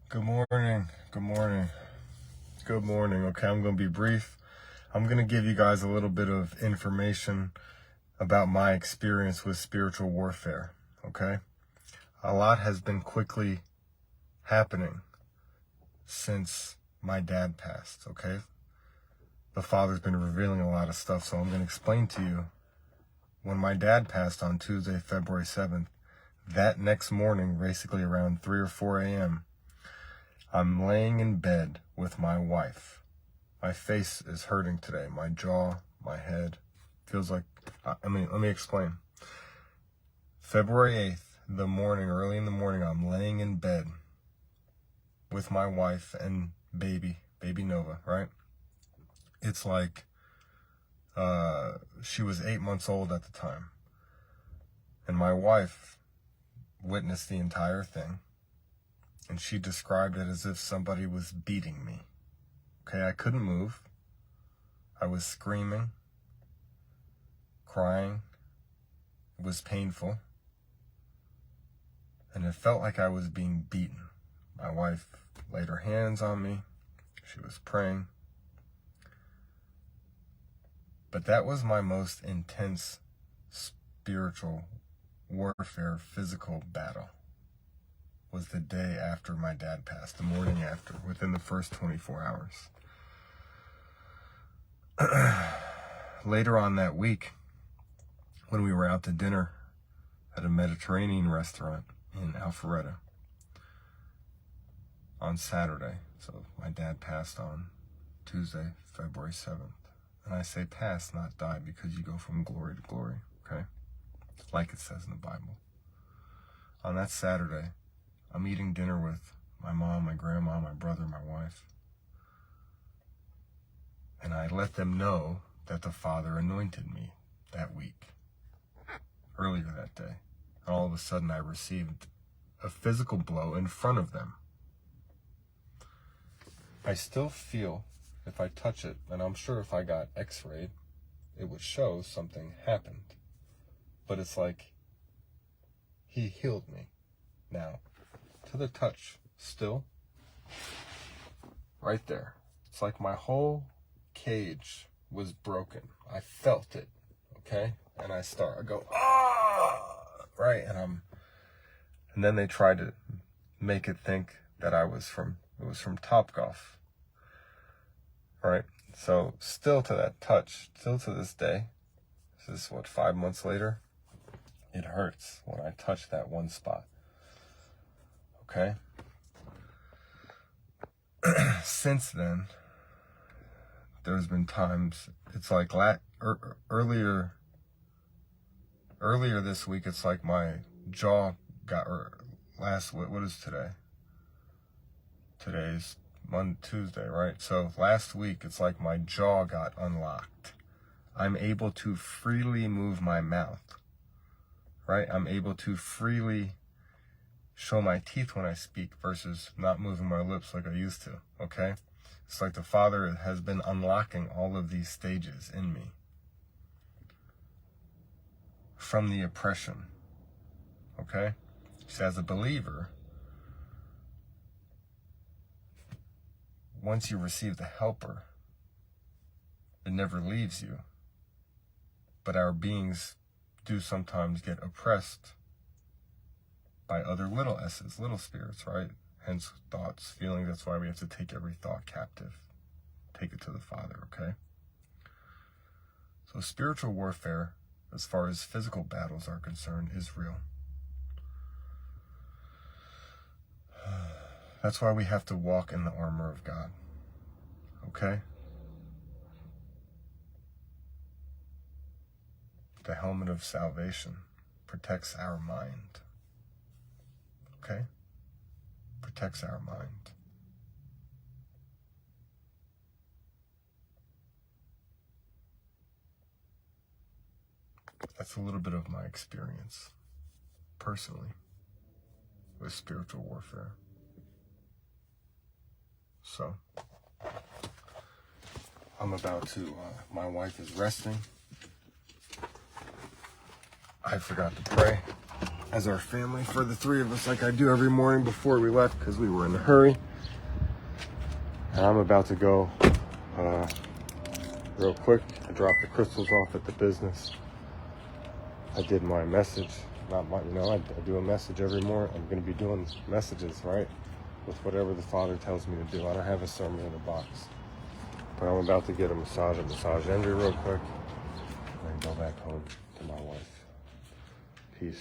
Good morning. Good morning. Good morning. Okay, I'm going to be brief. I'm going to give you guys a little bit of information about my experience with spiritual warfare. Okay? A lot has been quickly happening since my dad passed. Okay? The Father's been revealing a lot of stuff, so I'm going to explain to you. When my dad passed on Tuesday, February 7th, that next morning, basically around 3 or 4 a.m., I'm laying in bed with my wife. My face is hurting today. My jaw, my head, feels like, let me explain. February 8th, early in the morning, I'm laying in bed with my wife and baby Nova, right? It's like, she was 8 months old at the time. And my wife witnessed the entire thing. And she described it as if somebody was beating me. Okay, I couldn't move. I was screaming, crying. It was painful. And it felt like I was being beaten. My wife laid her hands on me. She was praying. But that was my most intense spiritual warfare, physical battle. Was the day after my dad passed, the morning after, within the first 24 hours. Later on that week, when we were out to dinner at a Mediterranean restaurant in Alpharetta on Saturday, so my dad passed on Tuesday, February 7th. And I say passed, not died, because you go from glory to glory, okay? Like it says in the Bible. On that Saturday, I'm eating dinner with my mom, my grandma, my brother, my wife. And I let them know that the Father anointed me that week, earlier that day. And all of a sudden I received a physical blow in front of them. I still feel, if I touch it, and I'm sure if I got x-rayed, it would show something happened. But it's like he healed me now. To the touch, still, right there. It's like my whole cage was broken. I felt it, okay? And I go, right? And then they tried to make it think that it was from Topgolf, right? So still to that touch, still to this day, this is what, 5 months later, it hurts when I touch that one spot. Okay. Since then, there's been times, it's like earlier this week, it's like my jaw got, what is today? Today's Tuesday, right? So last week, it's like my jaw got unlocked. I'm able to freely move my mouth, right? I'm able to freely show my teeth when I speak versus not moving my lips like I used to, okay? It's like the Father has been unlocking all of these stages in me from the oppression, okay? So as a believer, once you receive the helper, it never leaves you. But our beings do sometimes get oppressed by other little s's, little spirits, right? Hence thoughts, feelings. That's why we have to take every thought captive. Take it to the Father, okay? So spiritual warfare, as far as physical battles are concerned, is real. That's why we have to walk in the armor of God, okay? The helmet of salvation protects our mind. Okay? Protects our mind. That's a little bit of my experience, personally, with spiritual warfare. So, I'm about to, my wife is resting. I forgot to pray. as our family for the three of us, like I do every morning before we left, because we were in a hurry. And I'm about to go real quick. I dropped the crystals off at the business. I did my message, not my, I do a message every morning. I'm going to be doing messages, right? With whatever the Father tells me to do. I don't have a sermon in a box. But I'm about to get a massage at Massage Envy real quick. And then go back home to my wife. Peace.